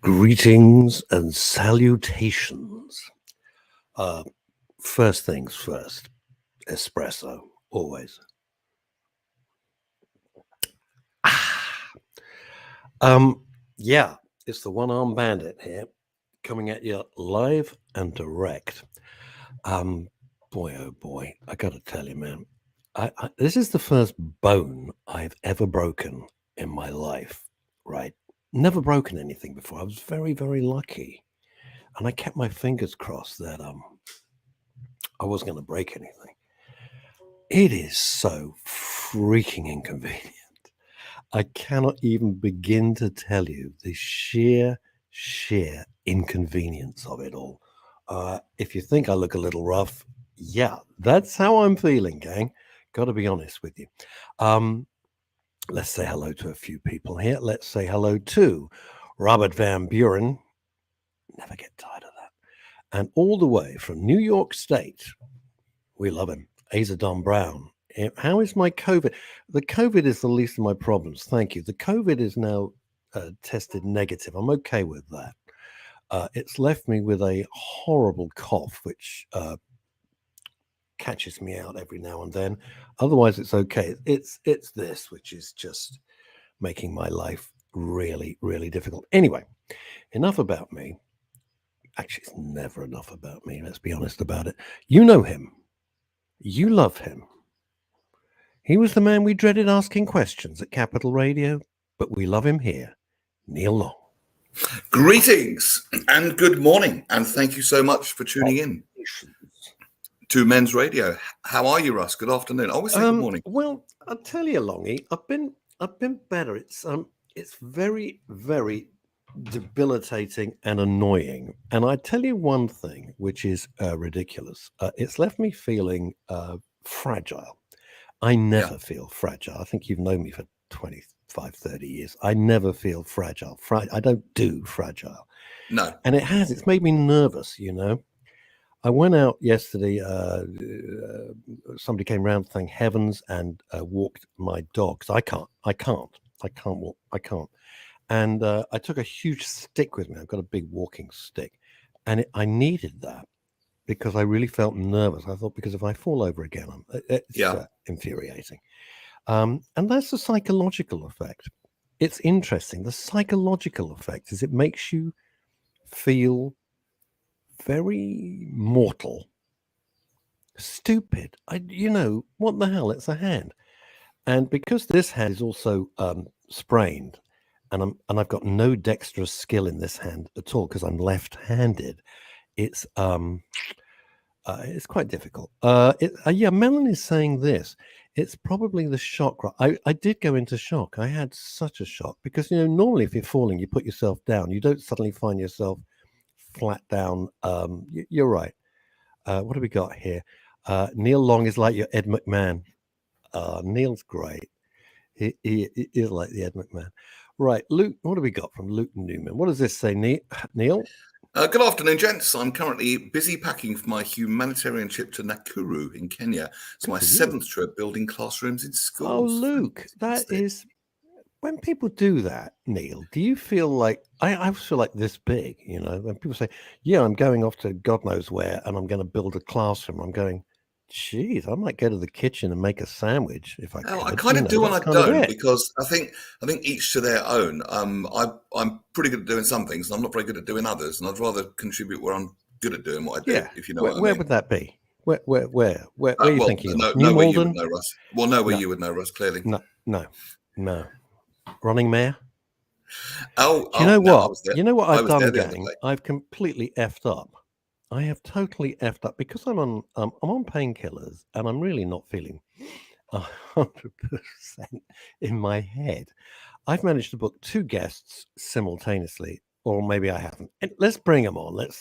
Greetings and salutations. Uh, First things first, espresso, always. Ah, yeah, it's the one-armed bandit here, coming at you live and direct. Boy, oh boy, I got to tell you, man, this is the first bone I've ever broken in my life. Right? Never broken anything before. I was very, very lucky. And I kept my fingers crossed that I wasn't going to break anything. It is so freaking inconvenient. I cannot even begin to tell you the sheer inconvenience of it all. If you think I look a little rough, yeah, that's how I'm feeling, gang. Got to be honest with you. Let's say hello to a few people here. Let's say hello to Robert Van Buren. Never get tired of that. And all the way from New York State, we love him, Asa Don Brown. How is my COVID? The COVID is the least of my problems. Thank you. The COVID is now tested negative. I'm okay with that. It's left me with a horrible cough, which catches me out every now and then. Otherwise, it's okay. It's this, which is just making my life really, really difficult. Anyway, enough about me. Actually, it's never enough about me. Let's be honest about it. You know him. You love him. He was the man we dreaded asking questions at Capital Radio, but we love him here. Neil Long. Greetings and good morning, and thank you so much for tuning in to Men's Radio. How are you, Russ? Good afternoon. I always say good morning. Well, I'll tell you, Longy, I've been better. It's very, very debilitating and annoying. And I tell you one thing, which is ridiculous. It's left me feeling fragile. I never feel fragile. I think you've known me for 25, 30 years. I never feel fragile. I don't do fragile. No. And it's made me nervous, I went out yesterday. Somebody came round, thank heavens, and walked my dog. 'Cause I can't walk. I can't. And I took a huge stick with me. I've got a big walking stick. And I needed that because I really felt nervous. I thought, because if I fall over again, it's infuriating. And that's the psychological effect. It's interesting. The psychological effect is it makes you feel very mortal, stupid. What the hell? It's a hand. And because this hand is also sprained, and I've got no dexterous skill in this hand at all because I'm left-handed, it's quite difficult. Melanie's saying this. It's probably the shock. I did go into shock. I had such a shock because, normally if you're falling, you put yourself down. You don't suddenly find yourself flat down. You're right. What have we got here? Neil Long is like your Ed McMahon. Neil's great. He is like the Ed McMahon. Right, Luke, what have we got from Luke Newman? What does this say, Neil? Good afternoon, gents. I'm currently busy packing for my humanitarian trip to Nakuru in Kenya. It's my 7th trip building classrooms in schools. Oh, Luke, that is... When people do that, Neil, do you feel like... I feel like this big, when people say, yeah, I'm going off to God knows where and I'm going to build a classroom. I'm going... Geez, I might go to the kitchen and make a sandwich if I could. I kind of do and I don't, because I think each to their own. I'm pretty good at doing some things, and I'm not very good at doing others. And I'd rather contribute where I'm good at doing what I do. If you know what I mean. Where would that be? Where are you thinking? No, where you would know, Russ. Well, no, where you would know, Russ. Clearly. No. Running Mare. Oh, do you know what? You know what I've done, gang? I've completely effed up. I have totally effed up because I'm on painkillers and I'm really not feeling 100% in my head. I've managed to book 2 guests simultaneously, or maybe I haven't. And let's bring them on. Let's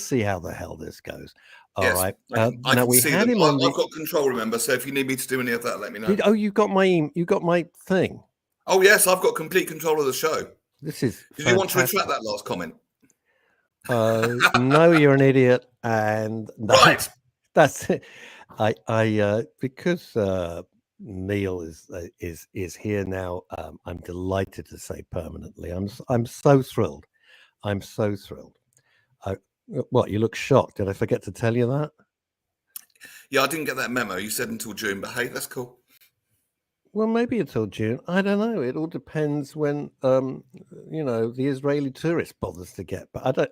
see how the hell this goes. All right. I can see them. I've got control, remember. So if you need me to do any of that, let me know. You got my thing. Oh yes, I've got complete control of the show. This is. Did you want to retract that last comment? No, you're an idiot, and right. That's it. Because Neil is here now. I'm delighted to say permanently. I'm so thrilled. I'm so thrilled. What, you look shocked? Did I forget to tell you that? Yeah, I didn't get that memo. You said until June, but hey, that's cool. Well, maybe until June. I don't know. It all depends when, the Israeli tourist bothers to get. But I don't.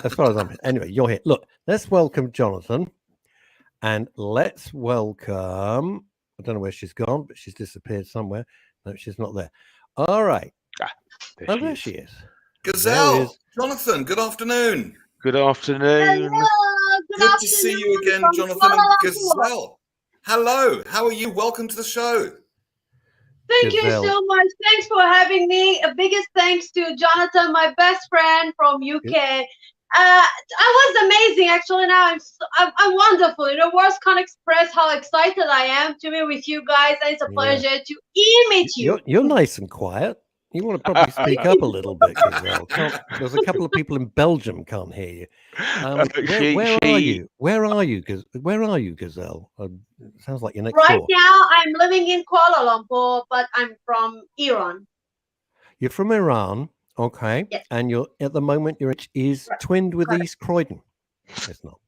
As far as I'm. Anyway, you're here. Look, let's welcome Jonathan, and let's welcome. I don't know where she's gone, but she's disappeared somewhere. No, she's not there. All right. There she is. Gazelle, Jonathan. Good afternoon. Good afternoon. Hello. Good to see you again, Jonathan and Gazelle. Hello. How are you? Welcome to the show. Thank you so much. Thanks for having me. A biggest thanks to Jonathan, my best friend from UK. I was amazing, actually. Now I'm wonderful. Words can't express how excited I am to be with you guys. And it's a pleasure to meet you. You're nice and quiet. You want to probably speak up a little bit, Gazelle. There's a couple of people in Belgium can't hear you. Where are you? Where are you, Gazelle? Sounds like you're next door. Right now, I'm living in Kuala Lumpur, but I'm from Iran. You're from Iran, okay? Yes. And you're at the moment your age is twinned with East Croydon. It's not.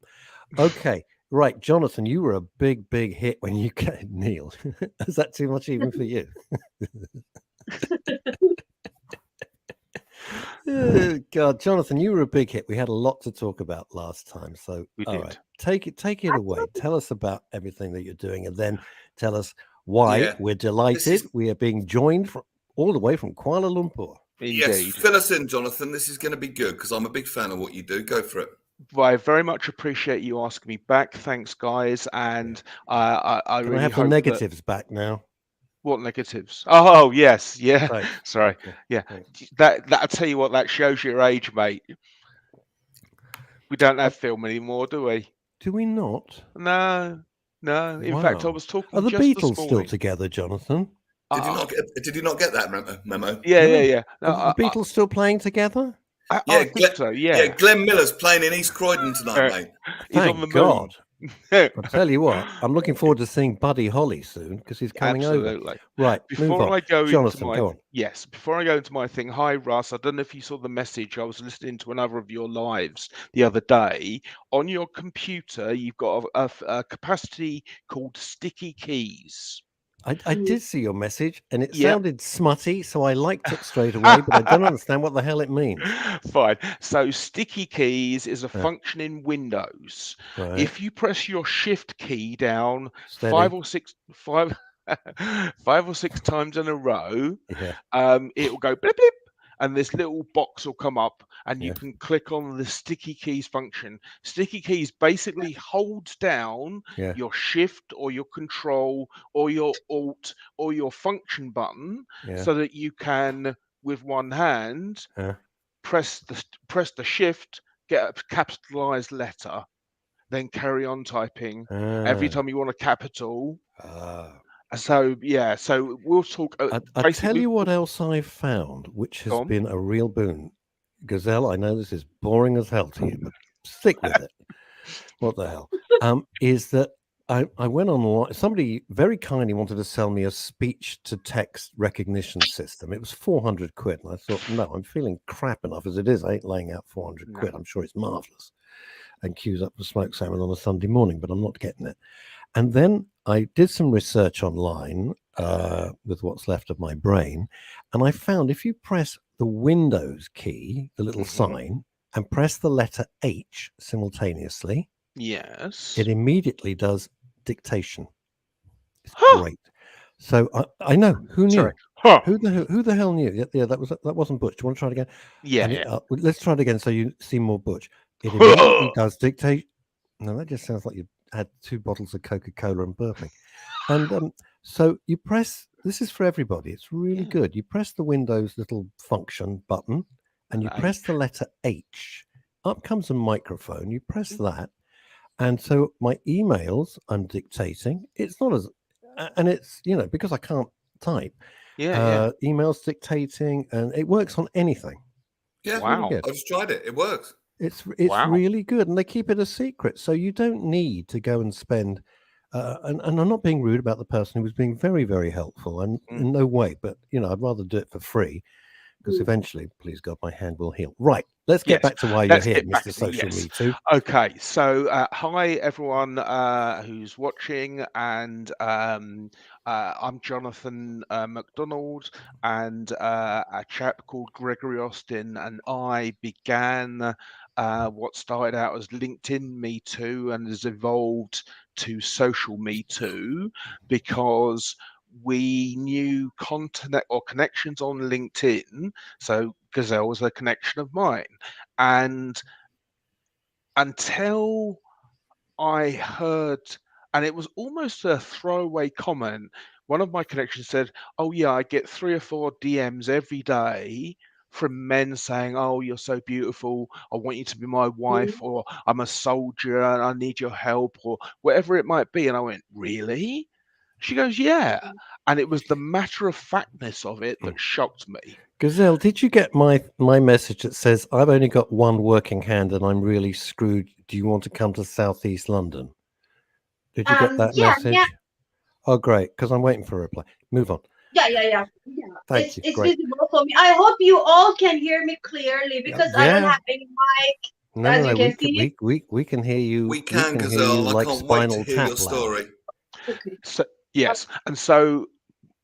Okay, right, Jonathan. You were a big hit when you came. Neil, is that too much even for you? God, Jonathan, you were a big hit. We had a lot to talk about last time. So, all right, take it away. Tell us about everything that you're doing, and then tell us why we're delighted. We are being joined all the way from Kuala Lumpur. Indeed. Yes, fill us in, Jonathan. This is going to be good because I'm a big fan of what you do. Go for it. Well, I very much appreciate you asking me back. Thanks, guys. And I really have hope the negatives back now. What negatives? Oh, yes. Yeah. Right. Sorry. Okay. Yeah. That'll tell you what, that shows your age, mate. We don't have film anymore, do we? Do we not? No. In fact, I was talking. Are the just Beatles this still together, Jonathan? Did you not get that memo? Yeah. No, are the Beatles still playing together? I think so. Yeah. Glenn Miller's playing in East Croydon tonight, mate. He's on the moon. God. I'll tell you what, I'm looking forward to seeing Buddy Holly soon because he's coming over. Right. Before I go Jonathan, into go on. Yes, before I go into my thing, hi Russ. I don't know if you saw the message. I was listening to another of your lives the other day. On your computer, you've got a capacity called sticky keys. I did see your message and it sounded smutty, so I liked it straight away, but I don't understand what the hell it means. Fine. So sticky keys is a function in Windows. Right. If you press your shift key down Steady. five or six times in a row, it will go blip blip, and this little box will come up and you can click on the sticky keys function. Sticky keys basically holds down your shift or your control or your alt or your function button so that you can, with one hand, press the shift, get a capitalized letter, then carry on typing. Every time you want a capital. So we'll talk. I'll tell you what else I've found, which has been a real boon. Gazelle, I know this is boring as hell to you, but stick with it. What the hell? Is that I went online. Somebody very kindly wanted to sell me a speech-to-text recognition system. It was 400 quid. And I thought, no, I'm feeling crap enough as it is. I ain't laying out 400 quid. I'm sure it's marvellous. And queues up for smoked salmon on a Sunday morning, but I'm not getting it. And then I did some research online with what's left of my brain, and I found if you press the Windows key, the little sign, and press the letter H simultaneously, it immediately does dictation. It's great. So I know who knew. Who the hell knew? Yeah, that wasn't Butch. Do you want to try it again? Yeah. Let's try it again so you see more Butch. It immediately does dictate. No, that just sounds like you had 2 bottles of Coca-Cola and burping. And so you press, this is for everybody. It's really good. You press the Windows little function button and you press the letter H. Up comes a microphone. You press that. And so my emails, I'm dictating. It's not as, and it's, because I can't type. Emails dictating, and it works on anything. Yeah, wow. Really I just tried it. It works. It's really good, and they keep it a secret, so you don't need to go and spend. And I'm not being rude about the person who was being very, very helpful, and in no way. But I'd rather do it for free because eventually, please God, my hand will heal. Right. Let's get back to why you're here, Mr. Social Me Too. Okay, so hi everyone who's watching, and I'm Jonathan McDonald, and a chap called Gregory Austin and I began what started out as LinkedIn Me Too and has evolved to Social Me Too, because we knew content or connections on LinkedIn. So Gazelle was a connection of mine, and until I heard, and it was almost a throwaway comment, one of my connections said, "Oh yeah, I get 3 or 4 DMs every day from men saying, 'Oh, you're so beautiful. I want you to be my wife,' or 'I'm a soldier and I need your help,' or whatever it might be." And I went, "Really?" She goes, "Yeah." And it was the matter of factness of it that shocked me. Gazelle, did you get my message that says, "I've only got one working hand and I'm really screwed. Do you want to come to Southeast London?" Did you get that message? Yeah. Oh, great, because I'm waiting for a reply. Move on. Yeah. Thank you. It's Great. visible for me. I hope you all can hear me clearly, because I don't have any mic. No, we can hear you. We can, Gazelle. I can't wait to hear your story. Okay. So, yes, and so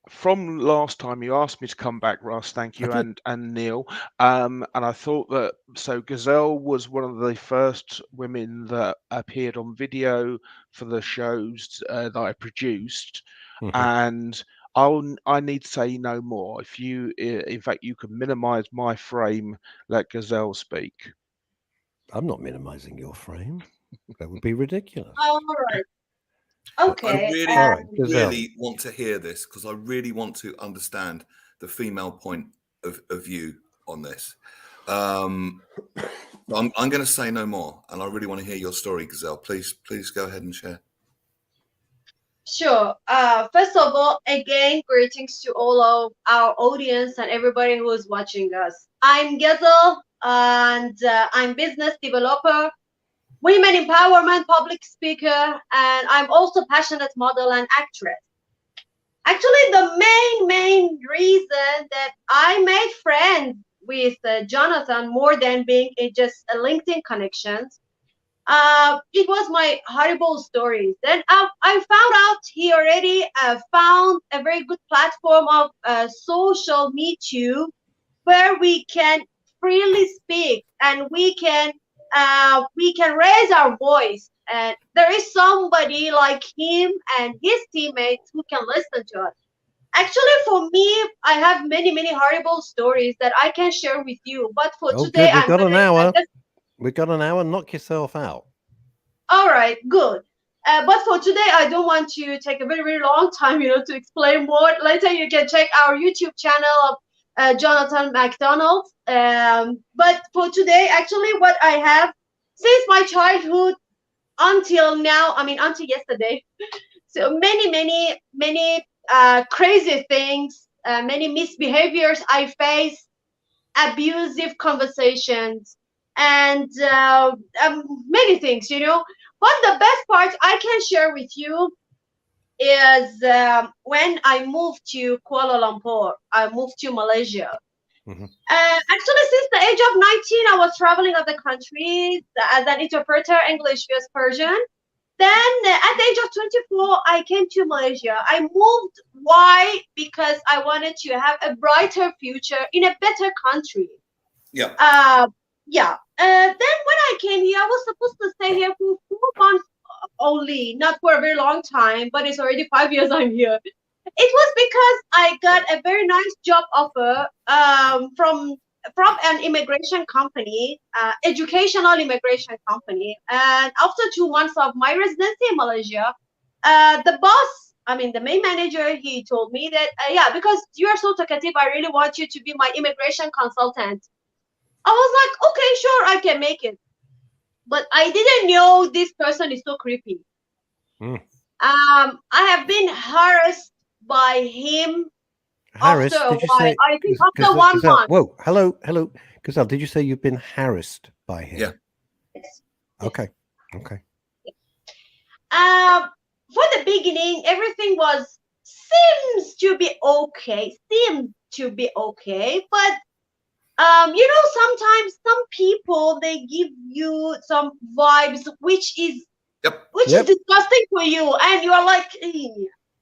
from last time you asked me to come back, Russ, thank you, and Neil, and I thought that, so Gazelle was one of the first women that appeared on video for the shows that I produced, and I need to say no more. If you, in fact, you can minimize my frame, let Gazelle speak. I'm not minimizing your frame. That would be ridiculous. All right. Okay. I really want to hear this, because I really want to understand the female point of view on this. I'm going to say no more, and I really want to hear your story, Gazelle. Please go ahead and share. Sure. First of all, again, greetings to all of our audience and everybody who is watching us. I'm Gazelle, and I'm business developer, women empowerment public speaker, and I'm also passionate model and actress. Actually, the main reason that I made friends with Jonathan, more than being just a LinkedIn connections, it was my horrible stories. Then I found out he already found a very good platform of social Me Too, where we can freely speak and we can raise our voice. And there is somebody like him and his teammates who can listen to us. Actually, for me, I have many horrible stories that I can share with you. But for today, good. We've got an hour. We've got an hour. Knock yourself out. All right, good. But for today, I don't want to take a very long time, to explain more. Later, you can check our YouTube channel of Jonathan McDonald. But for today, actually, what I have since my childhood until now, until yesterday, so many crazy things, many misbehaviors I face, abusive conversations, and many things, But the best part I can share with you is when I moved to Kuala Lumpur, I moved to Malaysia. Actually, since the age of 19, I was traveling of the country as an interpreter, English, US, Persian. Then at the age of 24, I came to Malaysia. I moved. Why? Because I wanted to have a brighter future in a better country. Yeah. Then when I came here, I was supposed to stay here for 4 months only, not for a very long time, but it's already 5 years I'm here. It was because I got a very nice job offer from an immigration company, educational immigration company. And after 2 months of my residency in Malaysia, the boss, the main manager, he told me that, because you are so talkative, I really want you to be my immigration consultant. I was like, okay, sure, I can make it. But I didn't know this person is so creepy. I have been harassed by him. Harassed? After did you while. say? I think after 1 month. Whoa, hello, Gazelle. Did you say you've been harassed by him? Yeah. Yes. Okay. For the beginning, everything seemed to be okay, but Sometimes some people, they give you some vibes which is Yep. disgusting for you, and you are like,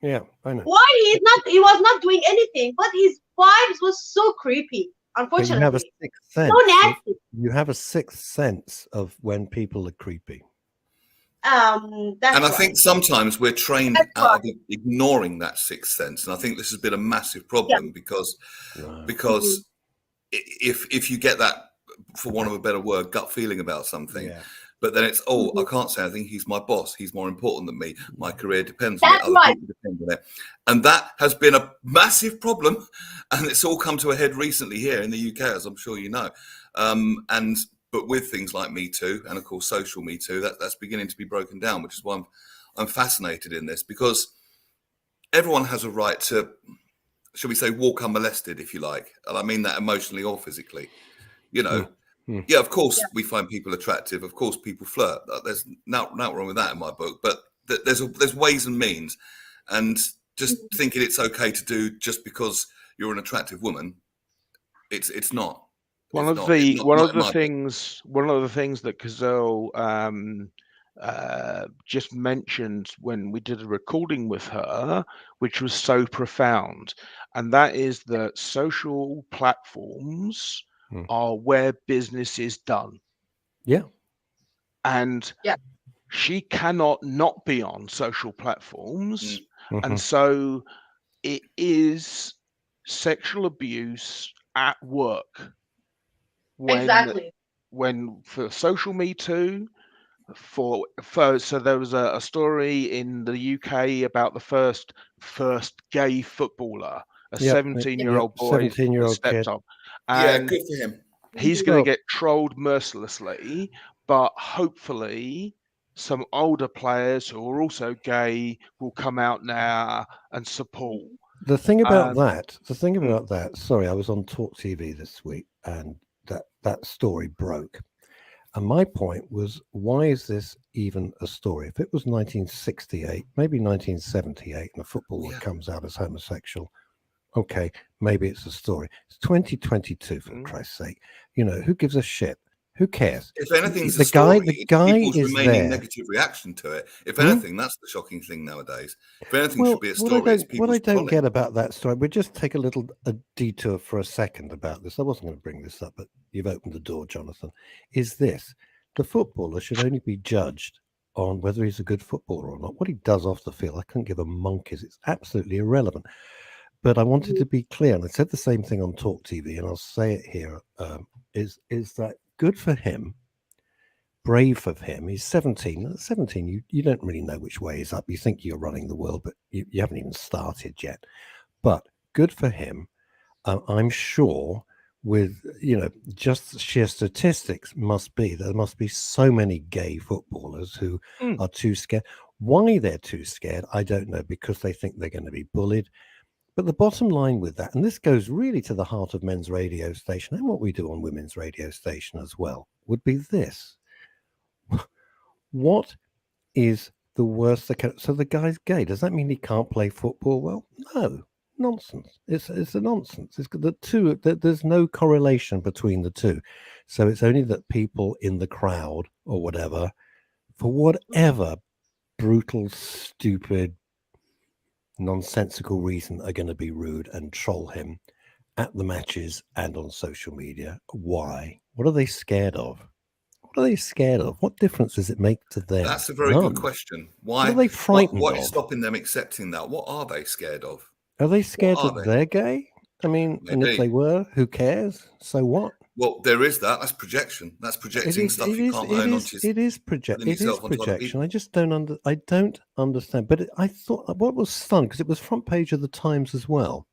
Yeah, I know. why he was not doing anything, but his vibes was so creepy, But you have a unfortunately. sixth So sense. nasty. You have a sixth sense of when people are creepy. And That's I right. think sometimes we're trained That's out of right. ignoring that sixth sense, and I think this has been a massive Yeah. problem because Right. Mhm. if you get that, for want of a better word, gut feeling about something, Yeah. but then it's, I Mhm. can't say anything. He's my boss. He's more important than me. My career depends on it. That's Other right. people depend on it, and that has been a massive problem. And it's all come to a head recently here in the UK, as I'm sure you know. And but with things like Me Too and of course social Me Too, that's beginning to be broken down, which is why I'm fascinated in this, because everyone has a right to, shall we say, walk unmolested, if you like, and I mean that emotionally or physically. You know, Mm. yeah, of course Yeah. we find people attractive. Of course people flirt. There's not wrong with that in my book. But there's ways and means, and just Mhm. thinking it's okay to do just because you're an attractive woman, it's not. One It's of not. It's the not, one not of in the my book. things one of the things that Gazelle just mentioned when we did a recording with her, which was so profound, and that is that social platforms Mm. are where business is done, Yeah. and Yeah. she cannot not be on social platforms, and Mhm. so it is sexual abuse at work when Exactly. for social Me Too, for so there was a story in the UK about the first gay footballer, a Yep. 17-year-old Yep. boy that 17-year-old stepped kid. up, Yeah, and good for him. he's Mhm. going to Well, get trolled mercilessly, but hopefully some older players who are also gay will come out now and support. the thing about Um, that, mm, sorry, I was on Talk TV this week and that story broke. And my point was, why is this even a story? If it was 1968, maybe 1978, and a Oh, footballer yeah. comes out as homosexual, okay, maybe it's a story. It's 2022, for mm. Christ's sake. Who gives a shit? Who cares? If anything's a The story, it's guy people's is remaining there. negative reaction to it. If Hmm? anything, that's the shocking thing nowadays. If anything should Well, be a story, it's what I people's don't trolling. get about that story, we'll just take a detour for a second about this. I wasn't going to bring this up, but you've opened the door, Jonathan. Is this the footballer should only be judged on whether he's a good footballer or not? What he does off the field, I couldn't give a monkey's. It's absolutely irrelevant. But I wanted Mhm. to be clear, and I said the same thing on Talk TV, and I'll say it here: is that good for him? Brave of him. He's 17. At 17, you don't really know which way is up. You think you're running the world, but you haven't even started yet. But good for him. I'm sure with, just sheer statistics must be there must be so many gay footballers who Mm. are too scared. Why they're too scared, I don't know, because they think they're going to be bullied. But the bottom line with that, and this goes really to the heart of men's radio station and what we do on women's radio station as well, would be this. What is the worst that can, so the guy's gay? Does that mean he can't play football well? No, nonsense. It's a nonsense. It's the two. There's no correlation between the two. So it's only that people in the crowd or whatever, for whatever brutal, stupid, nonsensical reason, are going to be rude and troll him at the matches and on social media. Why? What are they scared of? What are they scared of? What difference does it make to them? That's a very good None. question. What are Why? they frightened What is of? stopping them accepting that? What are they scared of? Are they What scared are that they? they're gay? I mean, and if they Maybe. were, who cares? So what? Well, there is that. That's projection. That's It projecting is. stuff It you is. can't own onto putting It is yourself onto other projection. people. I just don't I don't understand. But I thought what was stunned because it was front page of the Times as well,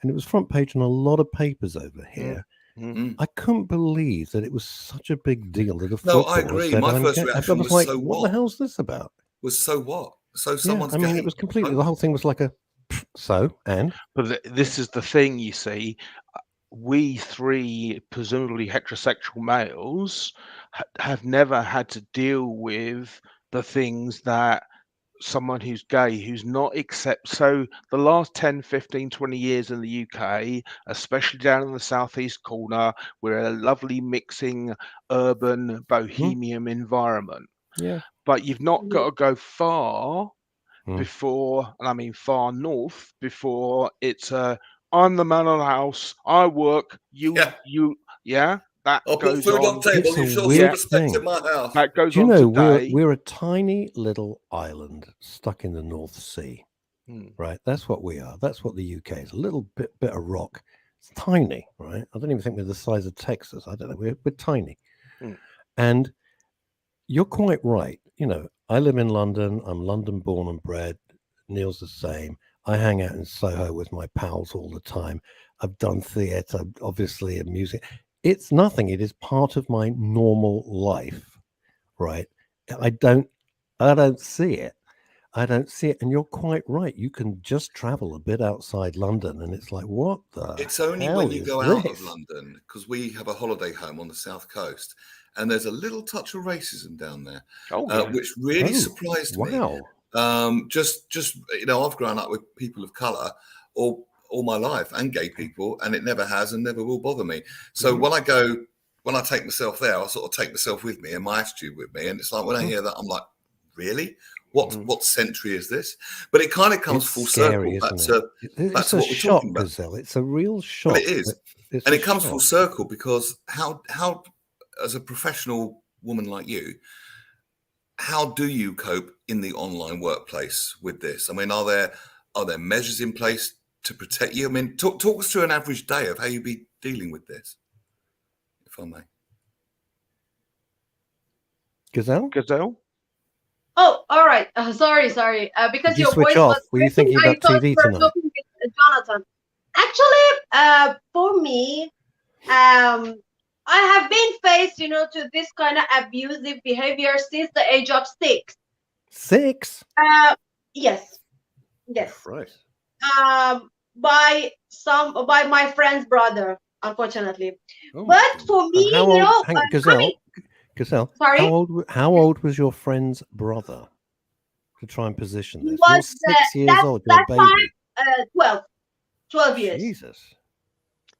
and it was front page on a lot of papers over Mm. here. Mm. Mm. I couldn't believe that it was such a big deal that a No, I footballer agree. said, My "I'm first gay." I reaction was was like, so "What the what? hell's this about?" Was so what? So Yeah, someone's I mean, it gay. was completely. So The whole thing was like a so and But this is the thing, you see. We three presumably heterosexual males have never had to deal with the things that someone who's gay, who's not accept. So the last 10, 15, 20 years in the UK, especially down in the southeast corner, we're a lovely mixing urban bohemian environment. Yeah. But you've not got to go far Mm. before, and I mean far north, before it's I'm the man of the house, I work, Yeah. yeah, that I'll put goes food on. on table. It's a You show weird some respect thing. in my house. That goes Do you on know today. we're a tiny little island stuck in the North Sea, Hmm. right? That's what we are. That's what the UK is. A little bit of rock. It's tiny, right? I don't even think we're the size of Texas. I don't know. We're tiny. Hmm. And you're quite right. You know, I live in London. I'm London born and bred. Neil's the same. I hang out in Soho with my pals all the time. I've done theatre, obviously, and music. It's nothing. It is part of my normal life, right? I don't see it. I don't see it. And you're quite right. You can just travel a bit outside London, and it's like, what the It's only hell when you is go out of this? London, because we have a holiday home on the south coast, and there's a little touch of racism down there, which really surprised me. Wow. Just you know, I've grown up with people of color all my life, and gay people, and it never has and never will bother me. So when I take myself there, I sort of take myself with me and my attitude with me, and it's like when I hear that, I'm like, really? What century is this? But it kind of comes It's full scary, circle isn't it? back It's to a what we're shock, talking about. Gazelle. It's a real shock. Well, it is, and it comes full circle because how as a professional woman like you, how do you cope in the online workplace with this? I mean, are there measures in place to protect you? I mean, talk us through an average day of how you be dealing with this, if I may. Gazelle? Oh, all right. Sorry. Because Did you your switch voice off? was Were you breaking, thinking I about thought TV you were tonight? talking with Jonathan. Actually, for me, I have been faced, to this kind of abusive behavior since the age of 6. 6? Yes. Right. By my friend's brother, unfortunately. Oh, But for me, how old? Gazelle. Sorry? How old was your friend's brother to try and position He this? was You're 6 years old. You're a baby. 12 years. Jesus.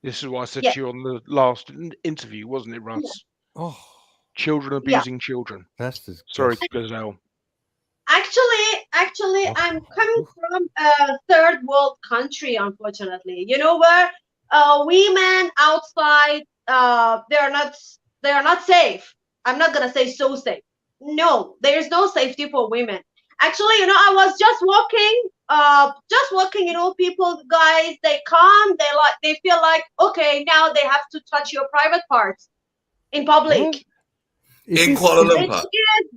This is what I said Yeah. to you on the last interview, wasn't it, Russ? Oh, Children abusing children. that's disgusting. Sorry, Gazelle. Actually, I'm coming from a third world country, unfortunately. You know, where women outside, they are not safe. I'm not gonna say so safe. No, there's no safety for women. Actually, I was just walking. People, guys, they come, they feel like, okay, now they have to touch your private parts in public. What? In Kuala Lumpur?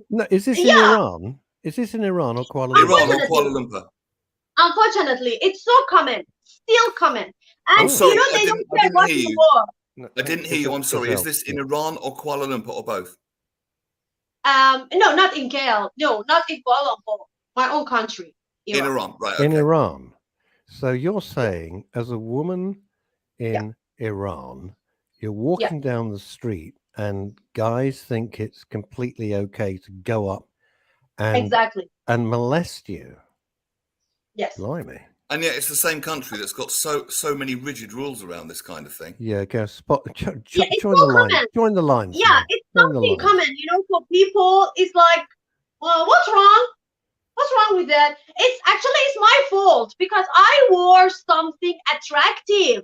No, is this in Iran? Is this in Iran or Kuala Lumpur? Iran or Kuala Lumpur? Unfortunately, it's so common, still common. And I'm sorry, they don't I care what didn't hear you you. war. I didn't hear you. I'm sorry. Is this in Iran or Kuala Lumpur or both? No, not in KL. No, not in Kuala Lumpur. My own country. In Iran, right? Okay. In Iran. So you're saying, as a woman in Iran, you're walking down the street and guys think it's completely okay to go up and molest you. Yes. Blimey. And yet it's the same country that's got so many rigid rules around this kind of thing. Yeah, go join the line. Common. Join the line. Yeah, it's something common, for people. It's like, well, what's wrong? What's wrong with that? It's my fault because I wore something attractive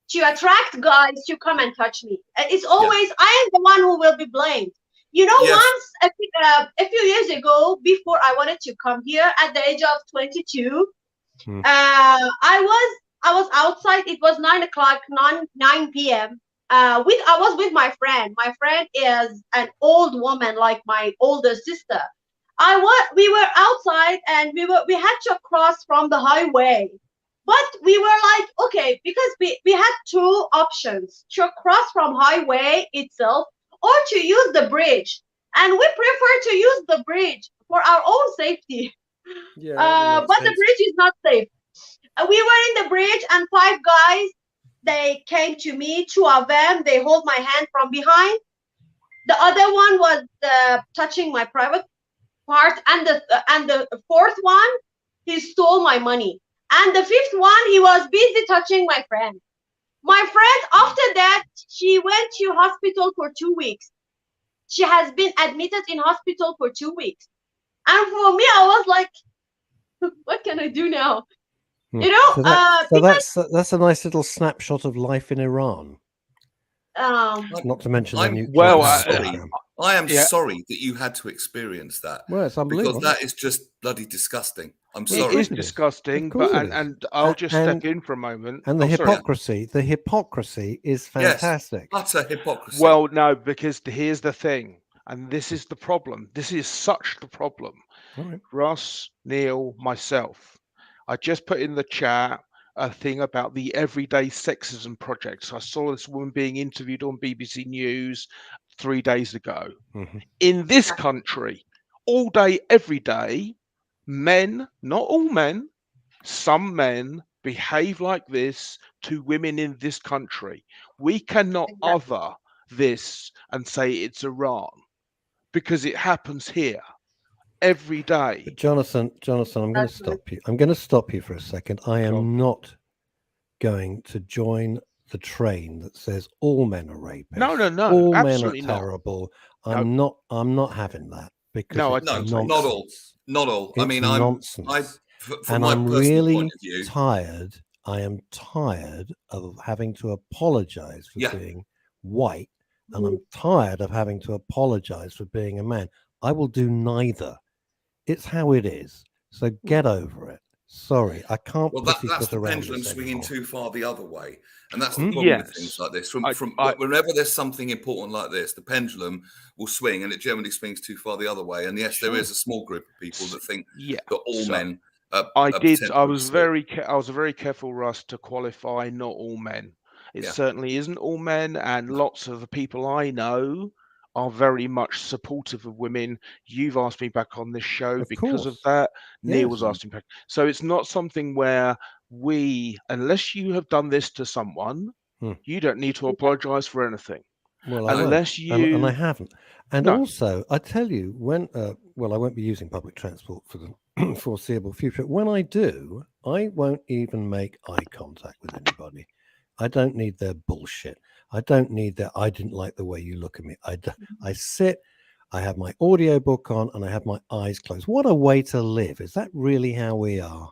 to attract guys to come and touch me. It's always, I am the one who will be blamed. Once a few years ago, before I wanted to come here at the age of 22, I was outside. It was 9 o'clock, 9 p.m. I was with my friend. My friend is an old woman, like my older sister. We were outside and we had to cross from the highway. But we were like, okay, because we had two options: to cross from highway itself or to use the bridge. And we prefer to use the bridge for our own safety. But the bridge is not safe. We were in the bridge and 5 guys, they came to me, 2 of them, they hold my hand from behind. The other one was touching my private part, and the fourth one, he stole my money, and the fifth one, he was busy touching my friend. My friend, after that, she went to hospital for 2 weeks. She has been admitted in hospital for 2 weeks. And for me, I was like, what can I do now? You know, so that's a nice little snapshot of life in Iran. Not to mention the nuclear program. I am sorry that you had to experience that. Well, it's unbelievable. Because that is just bloody disgusting. I'm sorry. It is disgusting, but and I'll just step in for a moment. And the hypocrisy is fantastic. Yes, utter hypocrisy. Well, no, because here's the thing, and this is the problem. This is such the problem. Right. Russ, Neil, myself. I just put in the chat a thing about the Everyday Sexism Project. So I saw this woman being interviewed on BBC News 3 days ago. Mm-hmm. In this country, all day, every day, men, not all men, some men behave like this to women in this country. We cannot other this and say it's Iran because it happens here every day. But Jonathan, I'm going to stop you. I'm going to stop you for a second. I am not going to join the train that says all men are rapists. No. All absolutely men are terrible. Not. I'm not having that because not all. It's I mean, nonsense. I'm really tired. I am tired of having to apologize for being white, and I'm tired of having to apologize for being a man. I will do neither. It's how it is. So get over it. Sorry, I can't. Well, that's the pendulum swinging too far the other way, and that's the problem with things like this. Whenever there's something important like this, the pendulum will swing, and it generally swings too far the other way. And yes, there is a small group of people that think that all men. I was very careful, Russ, to qualify not all men. It certainly isn't all men, and lots of the people I know are very much supportive of women. You've asked me back on this show because of that. Neil was asking back. So it's not something where unless you have done this to someone, you don't need to apologize for anything. Well, unless and I haven't. And also, I tell you, when I won't be using public transport for the foreseeable future. When I do, I won't even make eye contact with anybody. I don't need their bullshit. I don't need that. I didn't like the way you look at me. I sit, I have my audiobook on, and I have my eyes closed. What a way to live. Is that really how we are?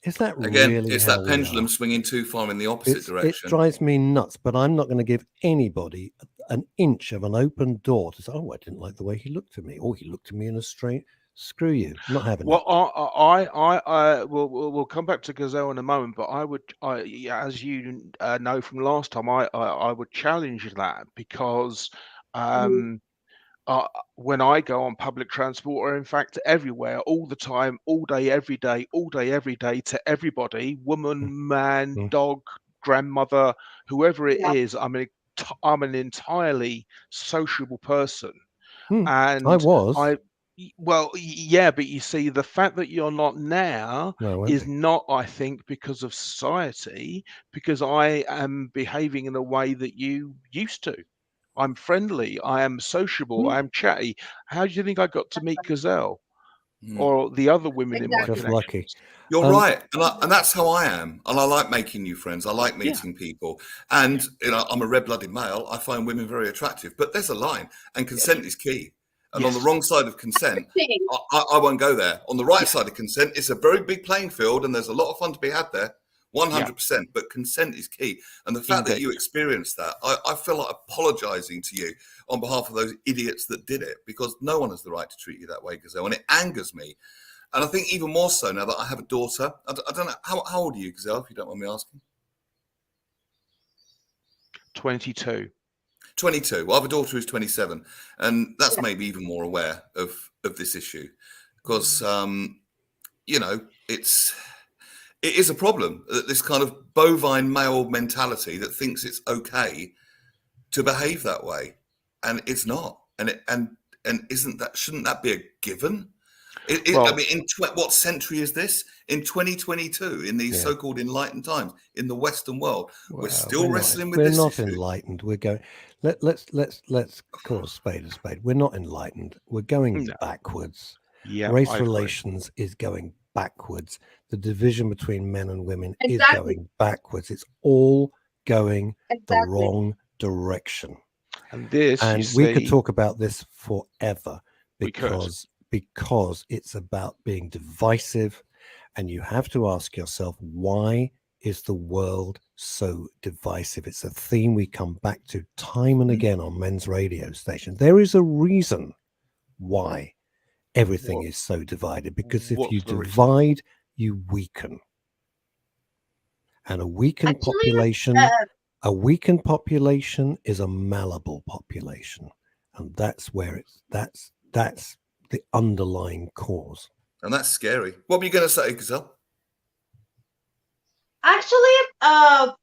Is that really it's that pendulum swinging too far in the opposite direction. It drives me nuts, but I'm not going to give anybody an inch of an open door to say, oh, I didn't like the way he looked at me, or he looked at me in a straight. Screw you. I'm not having it. I we'll come back to Gazelle in a moment, but as you know from last time, I would challenge that because when I go on public transport, or in fact everywhere, all the time, all day, every day, to everybody, woman, man, dog, grandmother, whoever it is, I'm an entirely sociable person, and I was. Well, yeah, but you see, the fact that you're not now is not, I think, because of society, because I am behaving in a way that you used to. I'm friendly, I am sociable, I am chatty. How do you think I got to meet Gazelle or the other women in my Just connections? lucky. You're right, and that's how I am, and I like making new friends. I like meeting people, and I'm a red-blooded male. I find women very attractive, but there's a line, and consent is key. And on the wrong side of consent, I won't go there. On the right side of consent, it's a very big playing field, and there's a lot of fun to be had there, 100%. But consent is key. And the fact that you experienced that, I feel like apologizing to you on behalf of those idiots that did it, because no one has the right to treat you that way, Gazelle, and it angers me. And I think even more so now that I have a daughter. I don't know, how old are you, Gazelle, if you don't mind me asking? 22. 22. Well, I have a daughter who's 27, and that's made me even more aware of this issue, because it is a problem, this kind of bovine male mentality that thinks it's okay to behave that way, and it's not. And shouldn't that be a given? I mean, what century is this? In 2022, in these so-called enlightened times in the Western world, we're still wrestling with this issue. We're not enlightened. We're going. Let's call a spade a spade. We're not enlightened. We're going backwards. Yeah, Race I agree. relations is going backwards. The division between men and women is Exactly. going backwards. It's all going the Exactly. wrong direction. And this, you And we could see, talk about this forever we could. because it's about being divisive, and you have to ask yourself, why is the world so divisive? It's a theme we come back to time and again on men's radio stations. There is a reason why everything What, is so divided, because if you what's the reason? divide, you weaken. And Actually, uh, a weakened population is a malleable population. And that's where that's the underlying cause. And that's scary. What were you going to say, Gazelle? actually,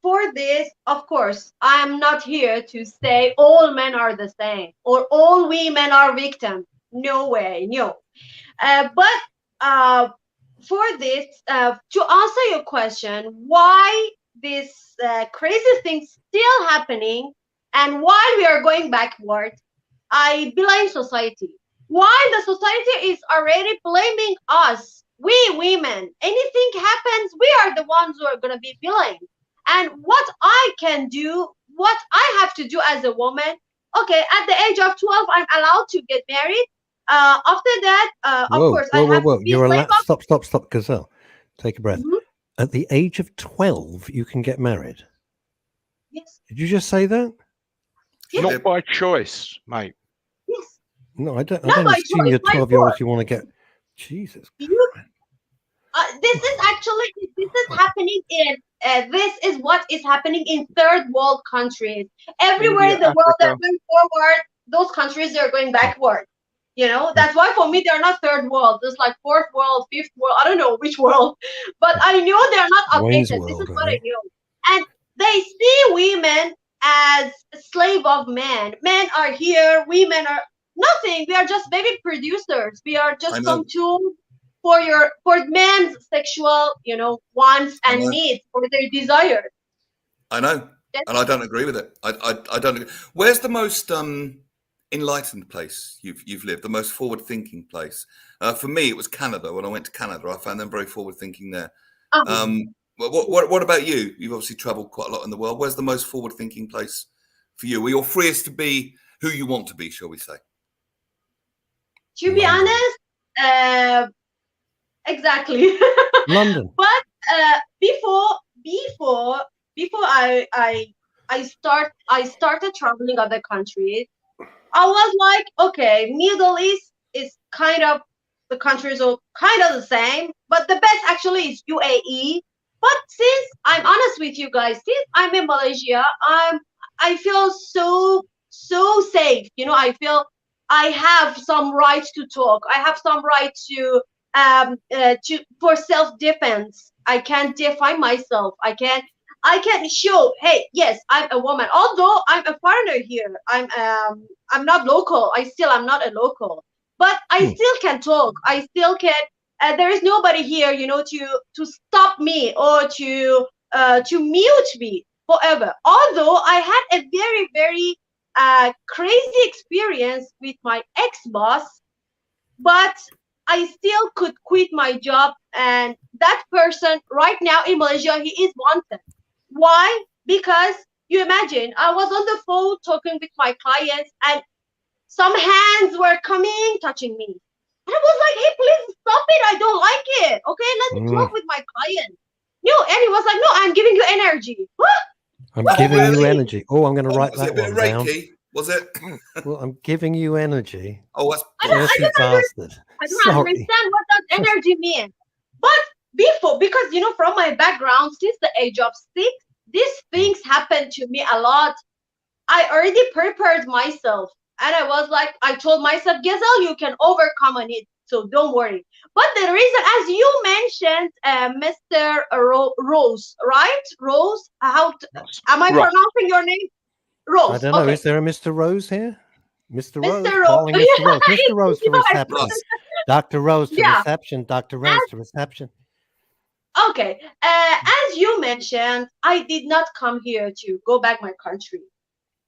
for this, of course, I'm not here to say all men are the same or all women are victims. No way, no. But for this, to answer your question, why this crazy thing still happening and why we are going backward, I blame society. Why the society is already blaming us, we women. Anything happens, we are the ones who are gonna be blamed. And what I can do, what I have to do as a woman, okay, at the age of 12, I'm allowed to get married. After that, of Whoa, course, I whoa, whoa, have to whoa. be a slave of. Stop, Gazelle. Take a breath. Mhm. At the age of 12, you can get married. Yes, Did you just say that? yes, Not by choice, mate. yes. No, I Not don't by assume choice, you're by 12-year-olds force. you want to get. Jesus You Christ. this is actually this is happening in this is what is happening in third world countries everywhere India, in the world. They're Africa. going forward, those countries are going backward. That's why for me they're not third world. There's like fourth world, fifth world, I don't know which world, but I know they're not Wayne's updated. This is World, I what I think. know. And they see women as slave of men. Men are here, women are nothing. We are just baby producers. We are I just know. some tools for men's sexual, wants I and know. needs for their desires. I know. That's And I don't agree with it. I don't agree. Where's the most enlightened place you've lived? The most forward thinking place? For me, it was Canada. When I went to Canada, I found them very forward thinking there. What about you? You've obviously travelled quite a lot in the world. Where's the most forward thinking place for you? Where you're freest to be who you want to be, shall we say? to be London. honest, exactly. London. But before before I started traveling other countries, I was like, okay, Middle East is kind of the countries are kind of the same, but the best actually is UAE. But since I'm honest with you guys, since I'm in Malaysia, I feel so safe. I feel I have some right to talk. I have some right to for self defense. I can define myself. I can show, hey, yes, I'm a woman. Although I'm a foreigner here, I'm not local. I still am not a local, but I still can talk. I still can. There is nobody here, to stop me or to mute me forever. Although I had a very very crazy experience with my ex boss, but I still could quit my job. And that person right now in Malaysia, he is wanted. Why? Because you imagine, I was on the phone talking with my clients, and some hands were coming, touching me. And I was like, hey, please stop it. I don't like it. Okay, let me talk with my client. No, and he was like, no, I'm giving you energy. What? I'm What giving energy? you energy. Oh, I'm going to write Was it that a bit one of down. Reiki? Was it? Well, I'm giving you energy. Oh, that's I don't Dirty bastard. understand what does energy mean. But before, because from my background, since the age of 6, these things happened to me a lot. I already prepared myself, and I was like, I told myself, Gazelle, you can overcome on it, so don't worry. But the reason, as you mentioned, Mr. Rose, right? Rose, am I Ross. pronouncing your name? Rose. I don't know. Okay, Is there a Mr. Rose here? Mr. Rose, Mr. Rose. calling Mr. Rose. Mr. Rose to You know, reception. Russ. Dr. Rose to yeah. reception. Dr. Rose to reception. Okay. As you mentioned, I did not come here to go back my country.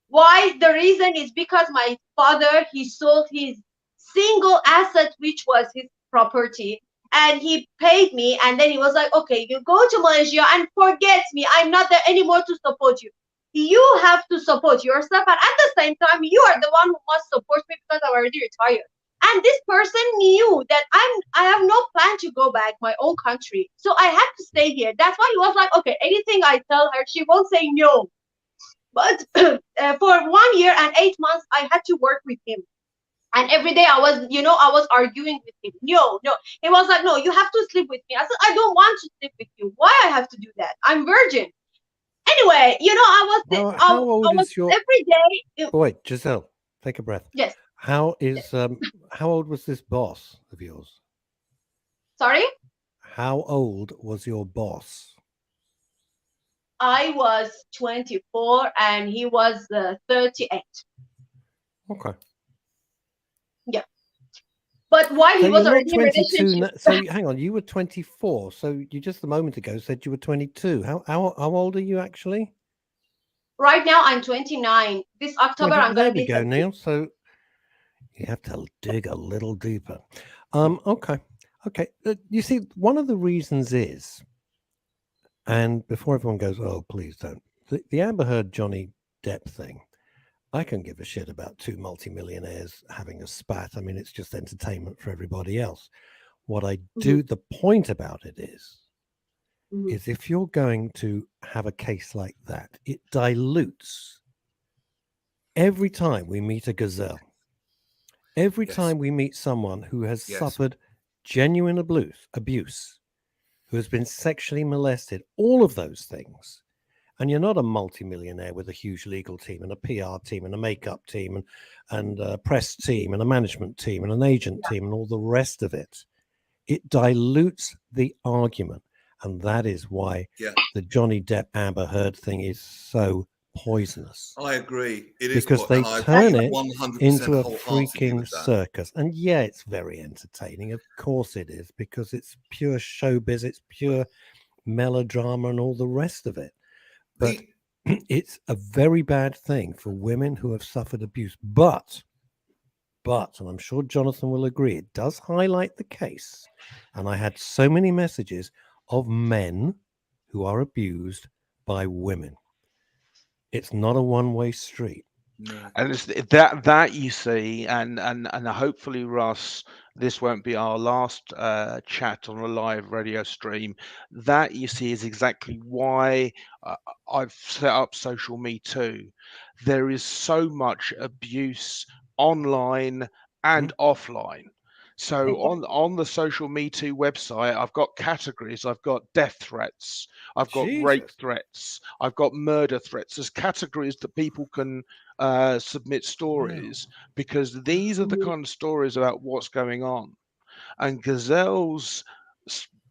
Why? The reason is because my father, he sold his single asset, which was his property, and he paid me, and then he was like, okay, you go to Malaysia and forget me. I'm not there anymore to support you. You have to support yourself, and at the same time, you are the one who must support me because I'm already retired. And this person knew that I have no plan to go back my own country, so I had to stay here. That's why he was like, okay, anything I tell her, she won't say no. But for 1 year and 8 months, I had to work with him. And every day I was arguing with him. No. He was like, no, you have to sleep with me. I said, I don't want to sleep with you. Why I have to do that? I'm virgin. Anyway, How old is your every day. Wait, Giselle, take a breath. Yes. How old was this boss of yours? Sorry? How old was your boss? I was 24 and he was 38. Okay. Yeah. But while he was already in a 22 relationship. So hang on, you were 24. So you just a moment ago said you were 22. How old are you actually? Right now I'm 29. This October I'm There going to we be go, 30. Neil. So you have to dig a little deeper. Okay. You see, one of the reasons is, and before everyone goes, oh, please don't, the Amber Heard Johnny Depp thing, I can give a shit about two multimillionaires having a spat. I mean, it's just entertainment for everybody else. What I do, the point about it is if you're going to have a case like that, it dilutes every time we meet a gazelle. Every time we meet someone who has suffered genuine abuse, who has been sexually molested, all of those things, and you're not a multimillionaire with a huge legal team and a PR team and a makeup team and a press team and a management team and an agent team and all the rest of it, it dilutes the argument. And that is why the Johnny Depp Amber Heard thing is so poisonous. I agree. It is because they turn it 100% into a freaking circus. And yeah, it's very entertaining. Of course it is, because it's pure showbiz, it's pure melodrama and all the rest of it. But it's a very bad thing for women who have suffered abuse. But, and I'm sure Jonathan will agree, it does highlight the case. And I had so many messages of men who are abused by women. It's not a one-way street. No. And it's that you see, and hopefully, Russ, this won't be our last chat on a live radio stream. That you see is exactly why I've set up Social Me Too. There is so much abuse online and offline. So on the Social Me Too website, I've got categories. I've got death threats. I've got rape threats. I've got murder threats. There's categories that people can submit stories, because these are the kind of stories about what's going on. And Gazelle's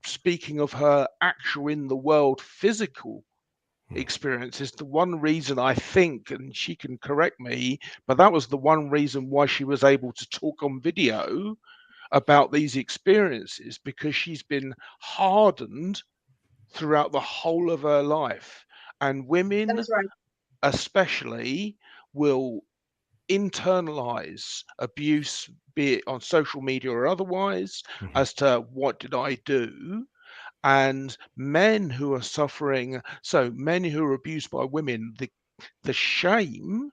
speaking of her actual in the world physical experience is the one reason I think, and she can correct me, but that was the one reason why she was able to talk on video about these experiences, because she's been hardened throughout the whole of her life. And women especially will internalize abuse, be it on social media or otherwise, as to what did I do. And men who are suffering, so men who are abused by women, the shame,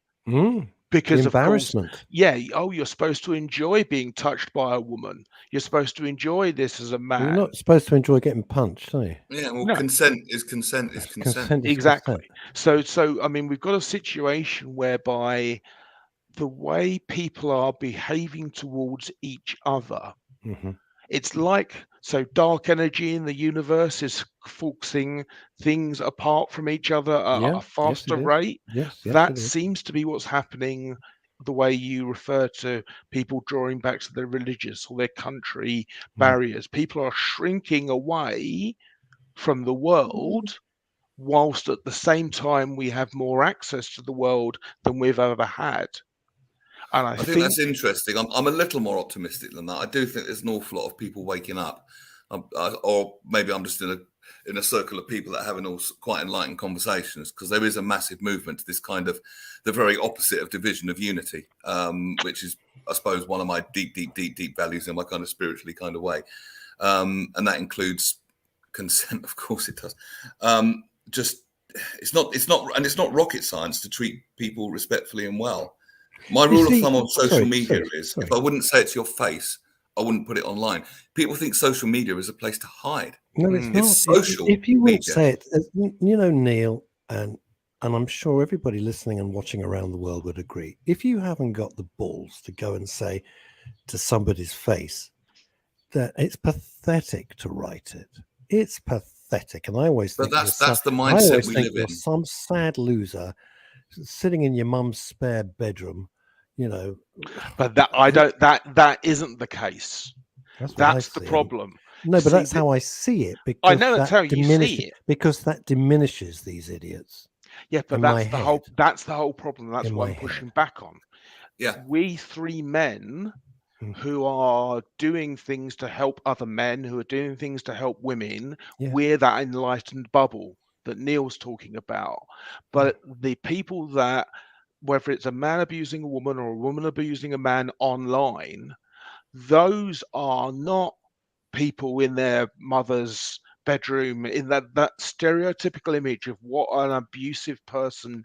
because the of course, you're supposed to enjoy being touched by a woman. You're supposed to enjoy this as a man. You're not supposed to enjoy getting punched, are you? Yeah, well, consent is consent. Exactly. So I mean, we've got a situation whereby the way people are behaving towards each other, it's like, so dark energy in the universe is forcing things apart from each other at a faster rate. That seems to be what's happening, the way you refer to people drawing back to their religious or their country barriers. People are shrinking away from the world, whilst at the same time we have more access to the world than we've ever had. And I think that's interesting. I'm a little more optimistic than that. I do think there's an awful lot of people waking up, or maybe I'm just in in a circle of people that are having all quite enlightened conversations, because there is a massive movement to this kind of the very opposite of division of unity, which is, I suppose, one of my deep values in my kind of spiritually kind of way. And that includes consent, of course it does. Just it's not rocket science to treat people respectfully and well. My rule of thumb on social media is if I wouldn't say it to your face, I wouldn't put it online. People think social media is a place to hide. No, it's not. Social if you wouldn't media. say it, you know, Neil, and I'm sure everybody listening and watching around the world would agree. If you haven't got the balls to go and say to somebody's face that it's pathetic to write it, it's pathetic. And I always think that's the mindset we live in. Some sad loser sitting in your mum's spare bedroom, you know. But that isn't the case. That's the problem. No, but that's how I see it. Because I know that's how you see it. Because that diminishes these idiots. Yeah, but that's the whole problem. That's what I'm pushing back on. Yeah. We three men who are doing things to help other men, who are doing things to help women, we're that enlightened bubble that Neil's talking about. But the people that, whether it's a man abusing a woman or a woman abusing a man online, those are not people in their mother's bedroom, in that stereotypical image of what an abusive person